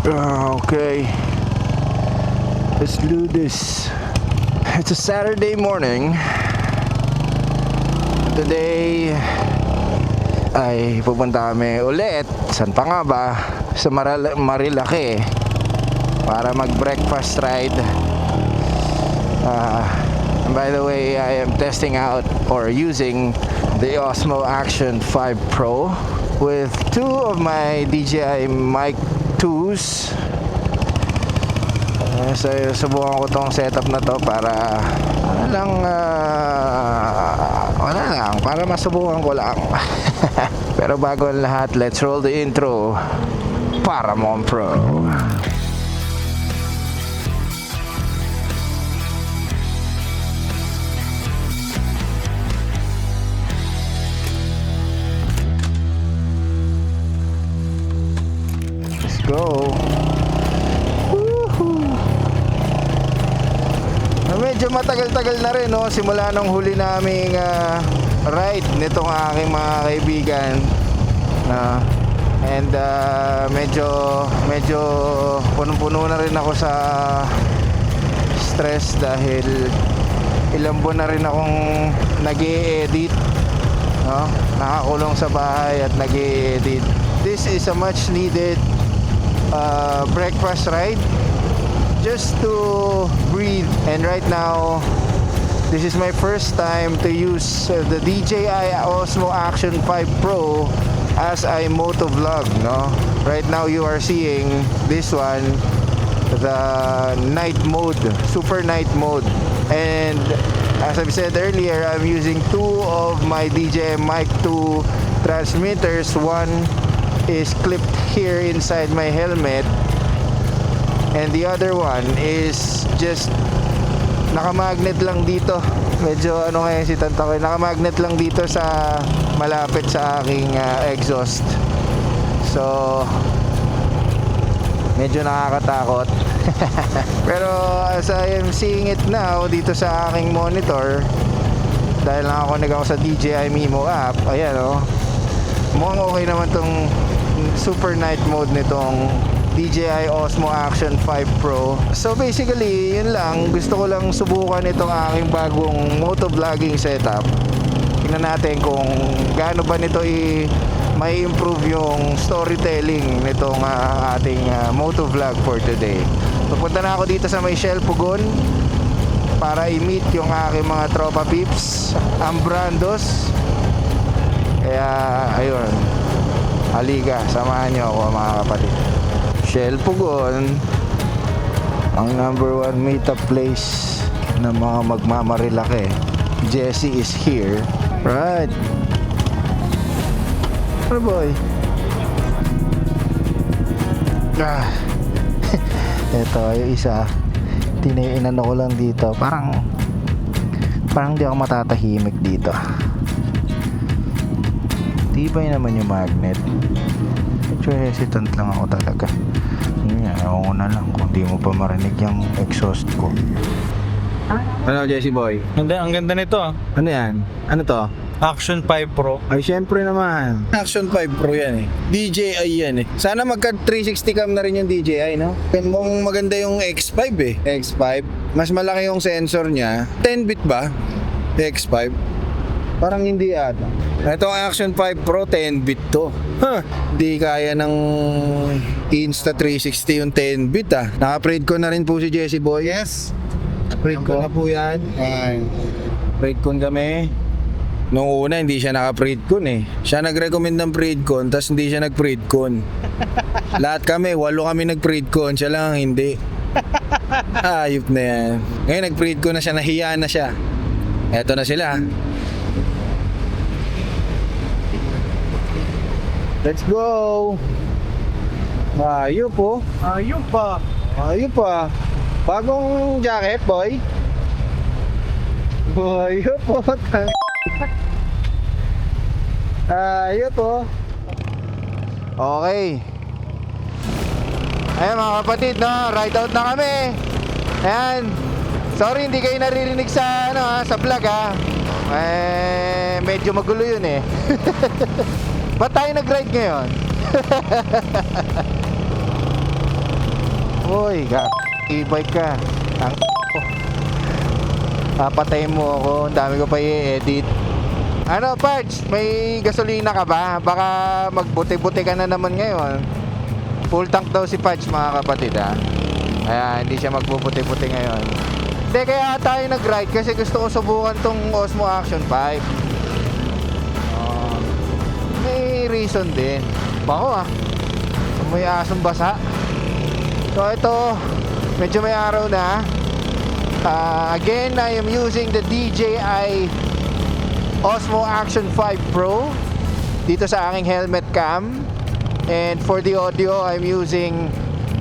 Okay, let's do this. It's a Saturday morning. Today ay pupunta kami ulit. Saan pa nga ba? Sa Marilake para mag-breakfast ride. And by the way, I am testing out or using the Osmo Action 5 Pro with two of my DJI Mic 2s. So subukan ko tong setup na to para wala lang, para masubukan ko lang. Pero bago ang lahat, let's roll the intro. Paramount Pro. Let's go. Medyo matagal-tagal na rin, no? Simula nung huli naming ride nitong aking mga kaibigan, and medyo punong-puno na rin ako sa stress dahil ilang buwan na rin akong nag-i-edit, no? Nakakulong sa bahay at nag-i-edit. This is a much needed breakfast ride just to breathe. And right now, this is my first time to use the DJI Osmo Action 5 Pro as a motovlog, no? Right now you are seeing this one, the night mode, super night mode. And as I've said earlier, I'm using two of my DJI Mic 2 transmitters. One is clipped here inside my helmet, and the other one is just nakamagnet lang dito. Medyo ano ngayon si Tantoy, nakamagnet lang dito sa malapit sa aking exhaust. So medyo nakakatakot. Pero as I am seeing it now dito sa aking monitor, dahil nakakonig ako sa DJI Mimo app, ayan o, mukhang okay naman tong super night mode nitong DJI Osmo Action 5 Pro. So basically, yun lang. Gusto ko lang subukan itong aking bagong motovlogging setup. Tingnan natin kung gaano ba nito may improve yung storytelling nitong ating motovlog for today. Pupunta na ako dito sa may Shell Pugon para i-meet yung aking mga tropa peeps, ang Brandos. Kaya ayun, halika, samahan nyo ako mga kapatid. Shell Pugon, ang #1 meetup place ng mga magmamarilake. Jesse is here. Right. Oh boy. Ito yung isa. Tinainan ko lang dito. Parang di ako matatahimik dito. Tibay naman yung magnet. Medyo hesitant lang ako talaga. Ewan ko na lang kung di mo pa marinig yung exhaust ko. Ano, Jesse boy? Ang ganda nito ah. Ano yan? Ano to? Action 5 Pro. Ay, syempre naman. Action 5 Pro yan eh. DJI yan eh. Sana magka 360 cam na rin yung DJI, no? Mukhang maganda yung X5 eh. X5. Mas malaki yung sensor niya. 10-bit ba? X5. Parang hindi ata. Ito ang Action 5 Pro, 10-bit to. Di kaya ng Insta360 yung 10-bit ah. Naka-prade ko na rin po si Jesse boy. Yes. Prade ko na po yan. Prade con kami. Noong una hindi siya naka-Predcon eh. Siya nag-recommend ng Predcon, tapos hindi siya nag-Predcon. Lahat kami, 8 kami nag-Predcon, siya lang ang hindi. Ayop na yan. Ngayon nag-Predcon na siya, nahiya na siya. Eto na sila. Let's go. Ayop po. Ayun pa. Ayop pa. Bagong jacket, boy. Ayop po. Ayop po. Okay. Ayan mga kapatid, no? Ride out na kami. Ayan. Sorry, hindi kayo naririnig sa, sa vlog, ha? Medyo magulo yun, eh. Ba't tayo nag-ride ngayon? Uy, e-bike ka. Ang papatayin mo ako. Ang dami ko pa i-edit. Ano, Pards? May gasolina ka ba? Baka magbuti-buti ka na naman ngayon. Full tank daw si Pards, mga kapatid, ha? Kaya hindi siya magbubuti-buti ngayon. Hindi, kaya tayo nag-ride kasi gusto ko subukan tong Osmo Action 5. May reason din. Bako, may asong basa. So ito, medyo may araw na. Again, I am using the DJI Osmo Action 5 Pro dito sa aking helmet cam. And for the audio, I'm using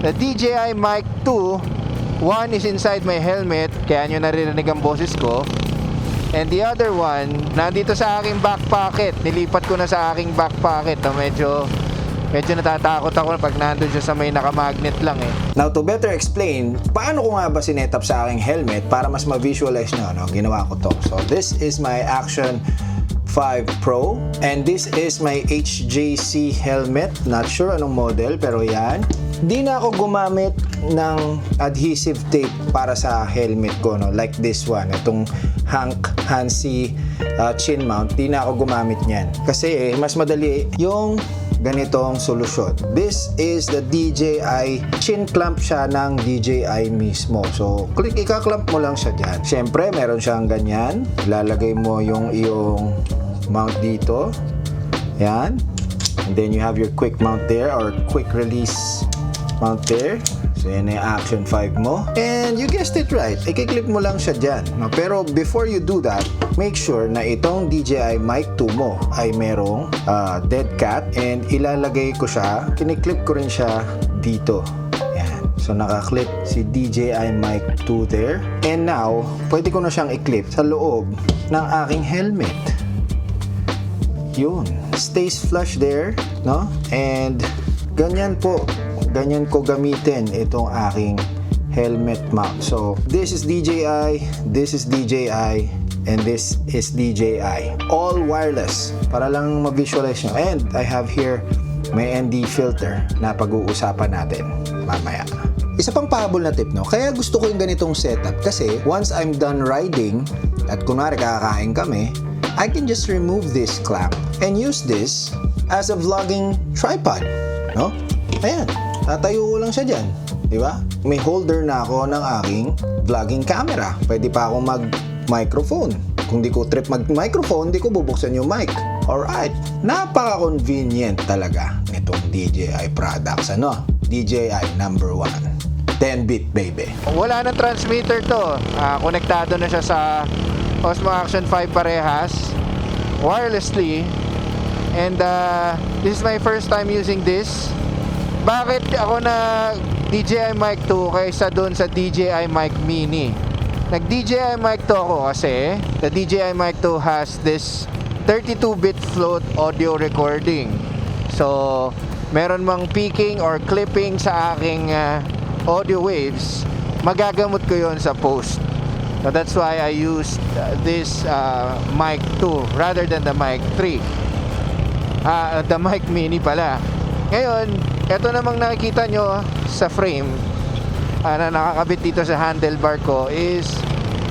the DJI Mic 2. One is inside my helmet, kaya nyo naririnig ang boses ko. And the other one, nandito sa aking back pocket. Nilipat ko na sa aking back pocket. Medyo natatakot ako pag nandun siya sa may nakamagnet lang eh. Now, to better explain, paano ko nga ba sinetap sa aking helmet para mas ma-visualize nyo, no? Ginawa ko to. So, this is my Action 5 Pro and this is my HJC helmet. Not sure anong model, pero yan. Di na ako gumamit ng adhesive tape para sa helmet ko, no? Like this one, itong Hansi chin mount. Di na ako gumamit niyan kasi mas madali yung ganitong solusyon. This is the DJI chin clamp siya ng DJI mismo. So, ika-clamp mo lang siya dyan. Siyempre, meron siyang ganyan. Ilalagay mo yung iyong mount dito. Yan. And then you have your quick mount there or quick release mount there. So, yan yung Action 5 mo. And you guessed it right. I-clip mo lang siya dyan. No? Pero before you do that, make sure na itong DJI Mic 2 mo ay merong dead cat. And ilalagay ko siya, kiniklip ko rin siya dito. Yan. So, nakaklip si DJI Mic 2 there. And now, pwede ko na siyang i-clip sa loob ng aking helmet. Yun. Stays flush there. No? And ganyan po. Ganyan ko gamitin itong aking helmet mount. So, this is DJI, this is DJI, and this is DJI. All wireless. Para lang ma-visualize nyo. And I have here may ND filter na pag-uusapan natin mamaya. Isa pang pahabol na tip, no? Kaya gusto ko yung ganitong setup kasi once I'm done riding at kunwari kakakain kami, I can just remove this clamp and use this as a vlogging tripod, no? Ayan. Tatayo ko lang siya dyan. Di ba? May holder na ako ng aking vlogging camera. Pwede pa akong mag-microphone. Kung di ko trip mag-microphone, di ko bubuksan yung mic. Alright. Napaka-convenient talaga nitong DJI products. Ano? DJI number 1. 10-bit baby. Wala nang transmitter to. Konektado na siya sa Osmo Action 5 parehas. Wirelessly. And this is my first time using this. Bakit ako na DJI Mic 2 kaysa doon sa DJI Mic Mini? Nag DJI Mic 2 ako kasi the DJI Mic 2 has this 32-bit float audio recording. So, meron mang peaking or clipping sa aking audio waves, magagamot ko yon sa post. So that's why I used this Mic 2 rather than the Mic 3. The Mic Mini pala. Ngayon, ito namang nakikita nyo sa frame na nakakabit dito sa handlebar ko is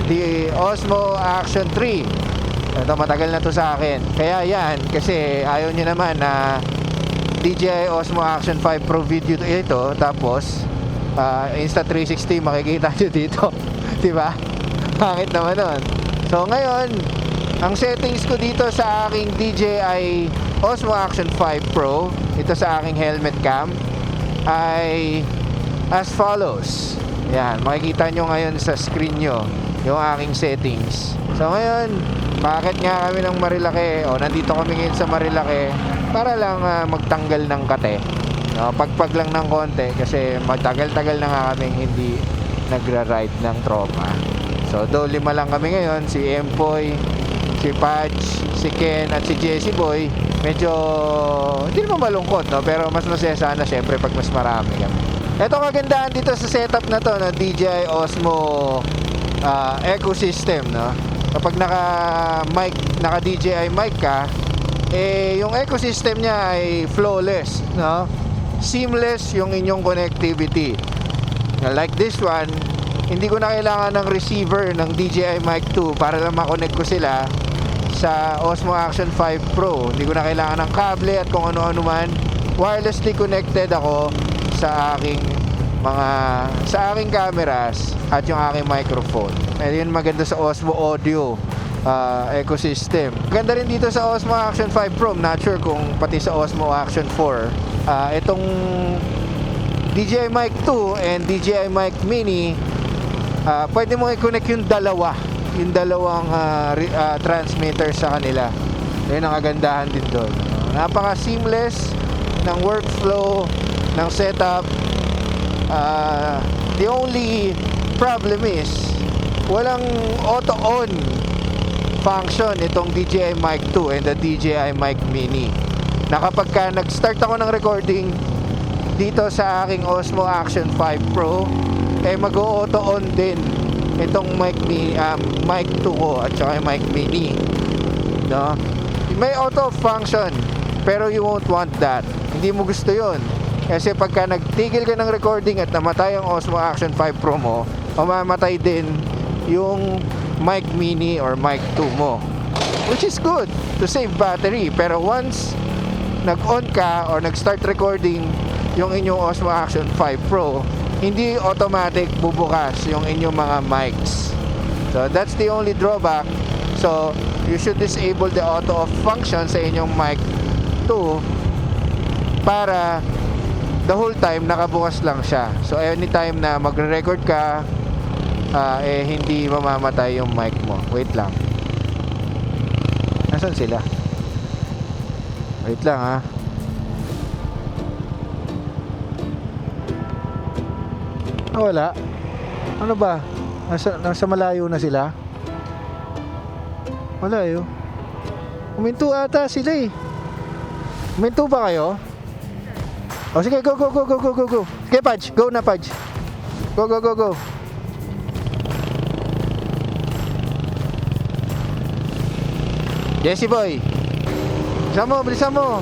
the Osmo Action 3. Ito, matagal na to sa akin. Kaya yan, kasi ayaw nyo naman na DJI Osmo Action 5 Pro video ito, tapos Insta360 makikita nyo dito. Diba? Pangit naman nun. So ngayon, ang settings ko dito sa aking DJI Osmo Action 5 Pro, ito sa aking helmet cam, ay as follows. Yan, makikita nyo ngayon sa screen nyo yung aking settings. So ngayon, bakit nga kami ng Marilake? Nandito kami ngayon sa Marilake para lang magtanggal ng kate. Pagpag lang ng konti kasi matagal-tagal na nga kami hindi nagra-ride ng tropa. So do 5 lang kami ngayon, si Empoy, si Patch, si Ken at si Jesse Boy. Medyo hindi naman malungkot, no? Pero mas masaya sana syempre pag mas marami kami. Ito kagandahan dito sa setup na to, no? DJI Osmo ecosystem, no? Kapag naka DJI mic ka, yung ecosystem niya ay flawless, no? Seamless yung inyong connectivity. Like this one, hindi ko na kailangan ng receiver ng DJI Mic 2 para lang makonect ko sila sa Osmo Action 5 Pro. Hindi ko na kailangan ng kable at kung ano-ano man. Wirelessly connected ako sa aking cameras at yung aking microphone. Yun maganda sa Osmo Audio ecosystem. Ganda rin dito sa Osmo Action 5 Pro. I'm not sure kung pati sa Osmo Action 4. Itong DJI Mic 2 and DJI Mic Mini, pwede mo i-connect yung dalawang transmitter sa kanila. Yun ang kagandahan din doon. Napaka seamless ng workflow, ng setup. The only problem is walang auto-on function itong DJI Mic 2 and the DJI Mic Mini. Na kapag ka nag-start ako ng recording dito sa aking Osmo Action 5 Pro, mag-auto-on din itong mic 2 ko at saka yung mic mini, no? May auto function pero you won't want that. Hindi mo gusto yun kasi pagka nagtigil ka ng recording at namatay ang Osmo Action 5 Pro mo, mamamatay din yung mic mini or mic 2 mo, which is good to save battery. Pero once nag-on ka or nag-start recording yung inyong Osmo Action 5 Pro, hindi automatic bubukas yung inyong mga mics. So that's the only drawback. So you should disable the auto off function sa inyong mic 2 para the whole time nakabukas lang siya. So anytime na magre-record ka, hindi mamamatay yung mic mo. Wait lang. Nasaan sila? Wait lang ha. Wala. Ano ba? Nasa malayo na sila? Wala yun. Huminto ata sila eh. Huminto ba kayo? O sige, go. Sige, Pudge. Go na, Pudge. Go. Jesse boy. Bilisan mo.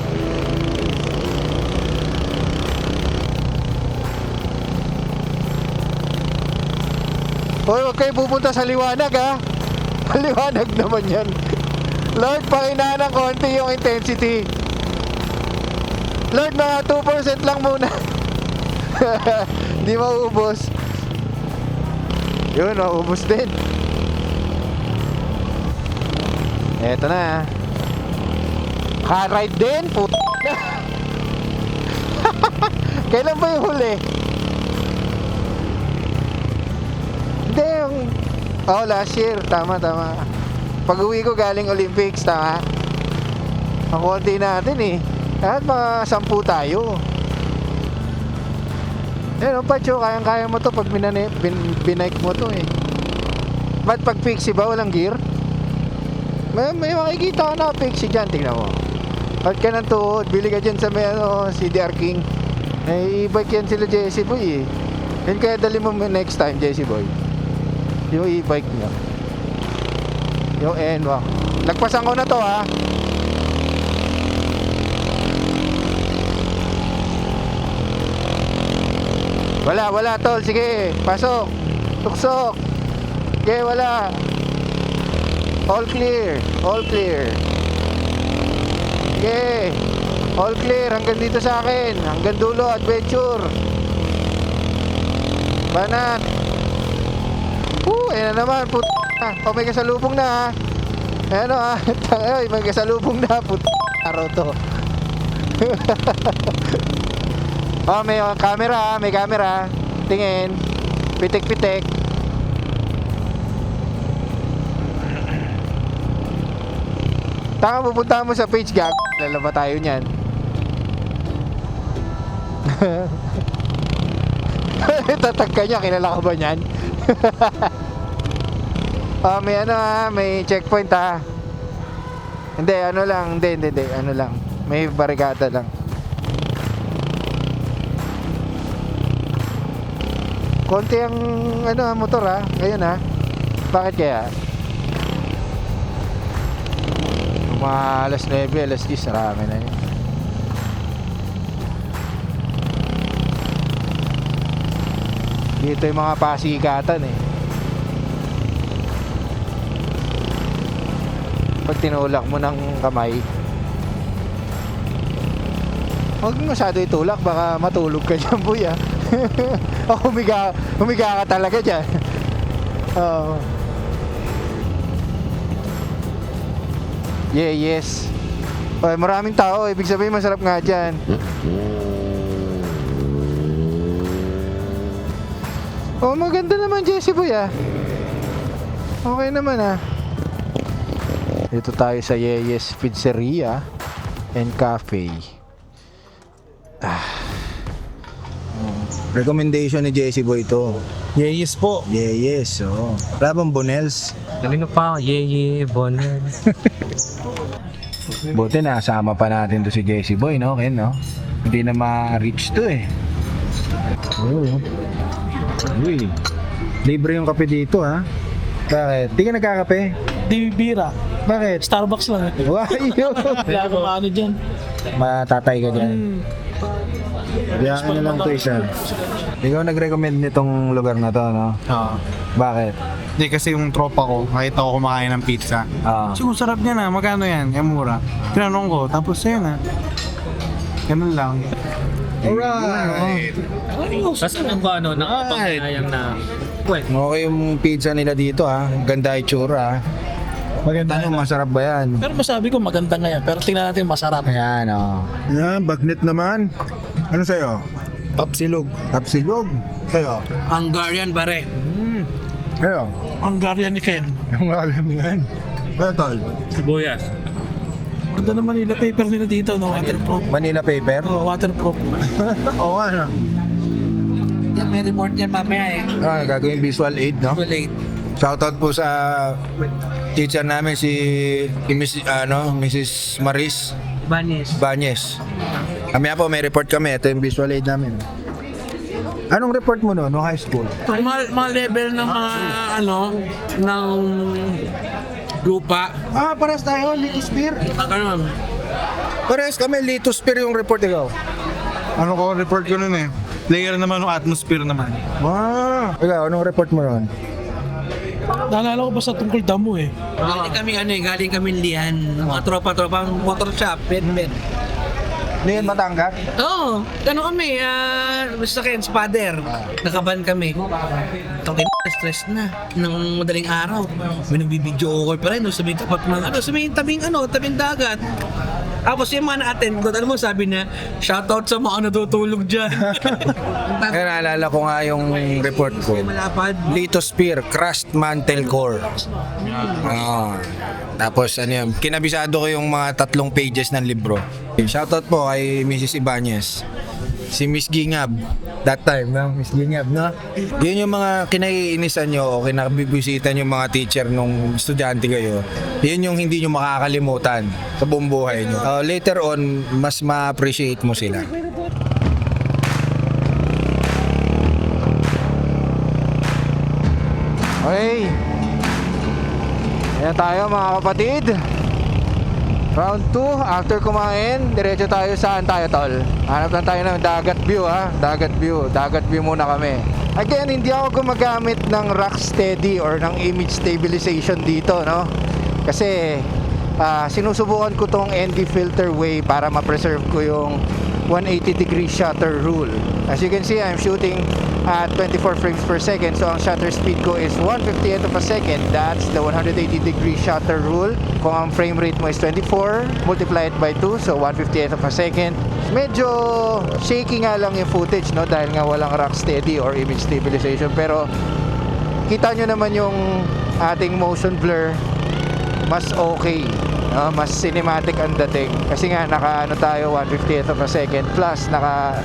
Hoy, huwag kayo pupunta sa liwanag ha. Liwanag naman yan. Lord, pakinaan ng konti yung intensity. Lord, mga 2% lang muna. Hindi mauubos. Yun, mauubos din. Eto na. Car ride din. Kailan ba yung huli? Hindi yung... last year. Tama. Pag uwi ko galing Olympics, tama. Ang konti natin eh. At mga 10 tayo. Pacho, kayang-kaya mo to pag binike mo to eh. Ba't pag pixie ba walang gear? May makikita ka na pixie dyan, tingnan mo. At ka ng tuhod, bili ka dyan sa CDR King. E-bike yan sila Jesse Boy eh. Yan kaya dali mo next time Jesse Boy, yung e-bike niya, yung N-Walk. Nagpasan ko na to ha. Wala tol, sige, pasok. Tuksok. Okay, wala. All clear. Okay. All clear hanggang dito sa akin. Hanggang dulo, adventure. Banat. Ayan na naman, puta. May kasalubong na ha. Ayan o ha. May kasalubong na, puta. Araw to. May camera, may camera. Tingin. Pitik. Taka, pupunta mo sa page, gag. Lalaba tayo niyan. Tatag ka niya, kilala ka ba niyan? May may checkpoint ha. Hindi, may barikada lang. Konti ang motor ha, ngayon ha. Bakit kaya? Mga alas 9, alas 10, marami na yun. Dito yung mga pasikatan eh. Pag tinulak mo ng kamay, huwag mo masyado itulak, baka matulog ka dyan, boy, ah. O humiga ka talaga dyan. Oo. Yeah, yes. Okay, maraming tao, ibig sabihin masarap nga dyan. Oh, maganda naman, Jesse boy, ah. Okay naman, ah. Dito tayo sa Yeyes Pizzeria and Cafe. Recommendation ni Jesse Boy to. Yes po. Yes, oh. Wala bang Bonels? Kanino pa? Bonner. Buti nasama pa natin to si Jesse Boy, no? Ken, no? Hindi na ma-reach to eh. Oo. Uy. Libre yung kape dito, ha? Bakit? Di ka nagkakape? Di bira. Bakit? Starbucks lang. Why? Wala akong ano dyan. Matatay ka dyan. Kaya ano lang to isa. Ikaw nag-recommend nitong lugar na to, no? Oo. Bakit? Hindi kasi yung tropa ko, nakita ko kumakain ng pizza. Ah. So, sarap niya na, magkano yan? Yung mura. Tinanong ko, tapos ayun na. Ganun lang. Alright. Kasi ano ba ano, nakapangayang na wait. Okay yung pizza nila dito, ha? Ganda itsura, ha? Maganda yung masarap ba yan? Pero masabi ko maganda nga yan, pero tingnan natin masarap. Ayan, oh. Yan, bagnet naman. Ano sa'yo? Tapsilog. Tapsilog. Sa'yo? Hungarian bare. Sa'yo? Hungarian ni Ken. Yung alam yan. Sa'yo, tol? Sibuyas. Ganda naman nila paper nila dito, no? Waterproof. Manila paper? Oh, waterproof. Oo nga, no? Yan, may report yan mamaya eh. Ah, gagawin visual aid, no? Late. Shoutout po sa teacher namin si Mrs. Maris Banis. Banyes. Kami po, may report kami. Ito yung visual aid namin. Anong report mo no high school? Mga level ng mga ano, ng lupa. Ah, pares tayo, Litospear. Ano? Pares kami, Litospear yung report ikaw. Ano ko, report ko nun eh. Layer naman ng atmosphere naman. Wow. Ikaw, anong report mo ron? Naalala ko ba sa tungkol damo eh. Galing kami lian. Mga tropa-tropa, motor shop, bed. Liyan Batangas? Oo, kami, sa Ken's father. Nakaban kami. Tangin stress na. Nang madaling araw. May nagbibideo okay pa rin. Sabihin tapat ng tabing dagat. Tapos yung mga na-attend doon, alam mo, sabi niya, shoutout sa mga natutulog dyan. Kaya naalala ko nga yung report ko. Malapad. Litospear, crushed mantle core. Tapos ano yun, kinabisado ko yung mga 3 pages ng libro. Shoutout po kay Mrs. Ibanez. Si Miss Gingab. That time, no? Miss Gingab, no? Yun yung mga kinaiinisan nyo o kinabibisitan yung mga teacher nung estudyante kayo. Yun yung hindi nyo makakalimutan sa buong buhay nyo. Later on, mas ma-appreciate mo sila. Okay. Ayan tayo mga kapatid. Round 2, after kumain, diretso tayo saan tayo, tol? Hanap lang tayo ng dagat view, ha? Dagat view muna kami. Again, hindi ako gumagamit ng Rocksteady or ng image stabilization dito, no? Kasi sinusubukan ko tong ND filter way para ma-preserve ko yung 180-degree shutter rule. As you can see, I'm shooting at 24 frames per second. So ang shutter speed ko is 1/50th of a second. That's the 180-degree shutter rule. Kung ang frame rate mo is 24, multiply it by 2, so 1/50th of a second. Medyo shaky nga lang yung footage, no? Dahil nga walang Rocksteady or image stabilization. Pero kita nyo naman yung ating motion blur, mas okay. Mas cinematic ang dating kasi nga naka tayo 1/50th of a second plus naka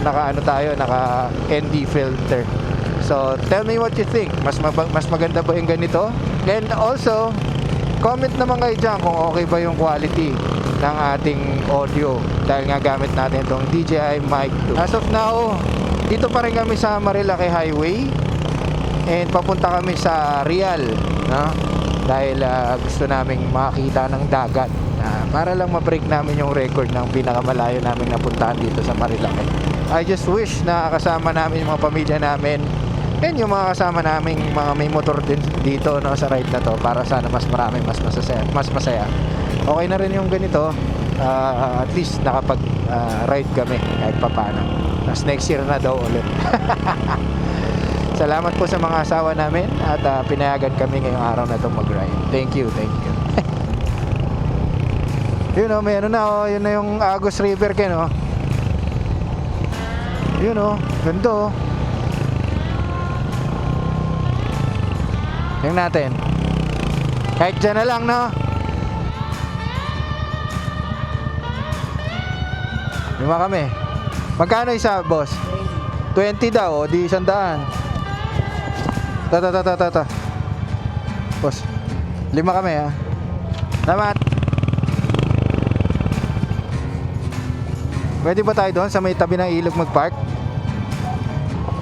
ND filter. So tell me what you think, mas maganda ba yung ganito? And also comment naman kayo dyan kung okay ba yung quality ng ating audio dahil nga gamit natin itong DJI Mic 2. As of now, dito pa rin kami sa Marilaki Highway and papunta kami sa Real, no? Dahil gusto naming makakita ng dagat para lang ma-break namin yung record ng pinakamalayo namin napuntahan dito sa Marilaki. I just wish na kasama namin yung mga pamilya namin Yan yung mga kasama naming mga may motor din dito, no, sa ride na to, para sana mas marami, mas masaya. Okay na rin yung ganito. At least nakapag ride kami kahit papano. Tapos next year na daw ulit. Salamat po sa mga asawa namin at pinayagan kami ngayong araw na itong mag-ride. Thank you. Yun o, may ano na o, yun na yung Agus River Ken o. Yun o, ganda o. Tingnan natin. Kahit dyan na lang, no? Lima kami. Magkano isa, boss? 20 daw, o di 100. Ta. Boss, 5 kami, ha? Salamat. Pwede ba tayo doon sa may tabi ng ilog mag-park?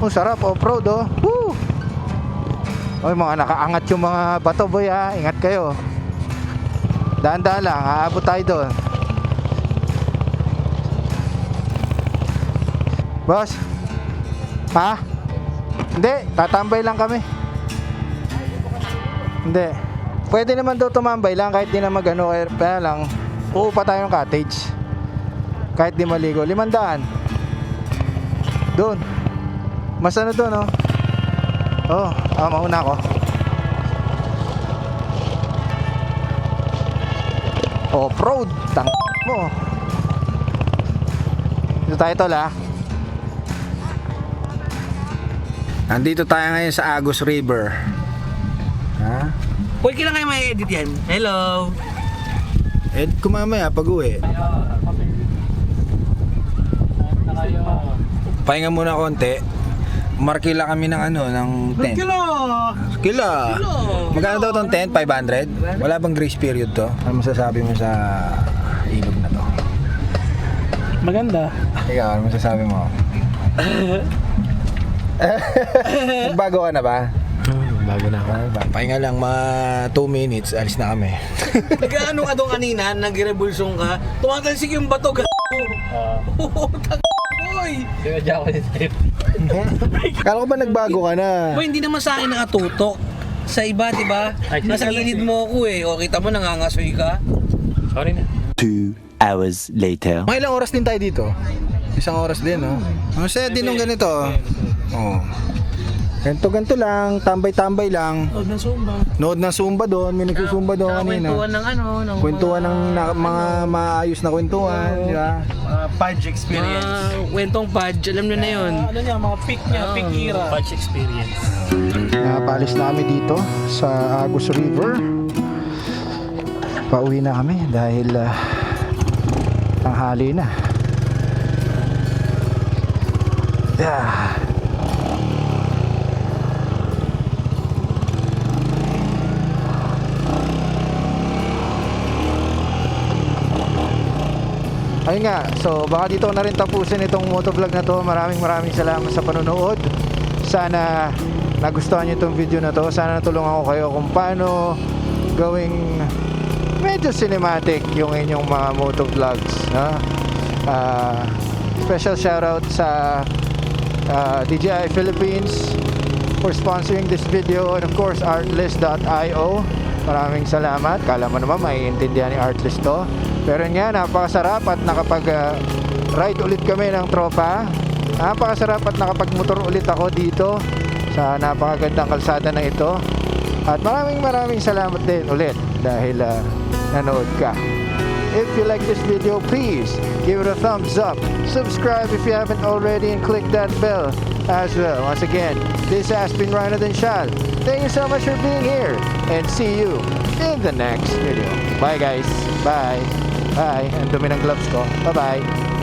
Oh, sarap, off-road, oh. Woo! Oy, mga nakaangat yung mga bato, boy, ha? Ingat kayo. Dahan-dahan lang, aabot tayo doon. Boss? Ha? Hindi, tatambay lang kami. Hindi. Pwede naman daw tumambay lang kahit di na magano, kaya lang uupa tayo ng cottage. Kahit di maligo, 500. Doon. Mas ano doon, oh. Oh, mauna ako. Off-road, tang mo. Dito tayo, tol, ha? Nandito tayo ngayon sa Agus River. Ha? Pwede lang kayo may edit yan. Hello. Eh, kumamaya pag uwi. Pahinga muna konti. Markila kami ng ano, ng tent. Kila. Magkano daw tong tent? 500? Wala bang grace period to? Ano masasabi mo sa ilog na to? Maganda. Ikaw, ano masasabi mo? Nagbago ka na ba? Bago na ako. Pahinga lang, mga 2 minutes, alis na kami. Nag-ano ka doon kanina, nag-revolsyon ka, tumatalsik yung bato, Sinadya ko din. Kala ko ba nagbago ka na? Boy, hindi naman sa akin nakatutok. Sa iba, di ba? Nasa gilid mo ako eh. O kita mo, nangangasoy ka. Sorry na. 2 hours later. Mga ilang oras din tayo dito? Isang oras din, no? Ang saya din nung ganito. Oh. Ganto lang, tambay-tambay lang. Huwag na sumba. Nood ng Zumba doon, may nagsusumba doon kanina. Kwentuhan ng ano. Kwentuhan ng mga maayos na kwentuhan, di ba? Pudge experience. Kwentong Pudge, alam nyo na yun. Ano niya, mga pick niya, pick era. Pudge experience. Paalis na kami dito sa Agus River. Pauwi na kami dahil tanghali na. Yeah. Ayun nga, so baka dito na rin tapusin itong motovlog na to. Maraming salamat sa panonood. Sana nagustuhan nyo itong video na to. Sana natulungan ko kayo kung paano gawing medyo cinematic yung inyong mga motovlogs, no? Special shoutout sa DJI Philippines for sponsoring this video, and of course Artlist.io. Maraming salamat. Kala mo naman maiintindihan ni Artlist to. Pero nga, napakasarap at nakapag-ride ulit kami ng tropa. Napakasarap at nakapag-motor ulit ako dito sa napakagandang kalsada na ito. At maraming salamat din ulit dahil nanood ka. If you like this video, please give it a thumbs up. Subscribe if you haven't already and click that bell as well. Once again, this has been Rhino and Shal. Thank you so much for being here and see you in the next video. Bye guys. Bye. Bye. Ang dumi ng gloves ko. Bye-bye.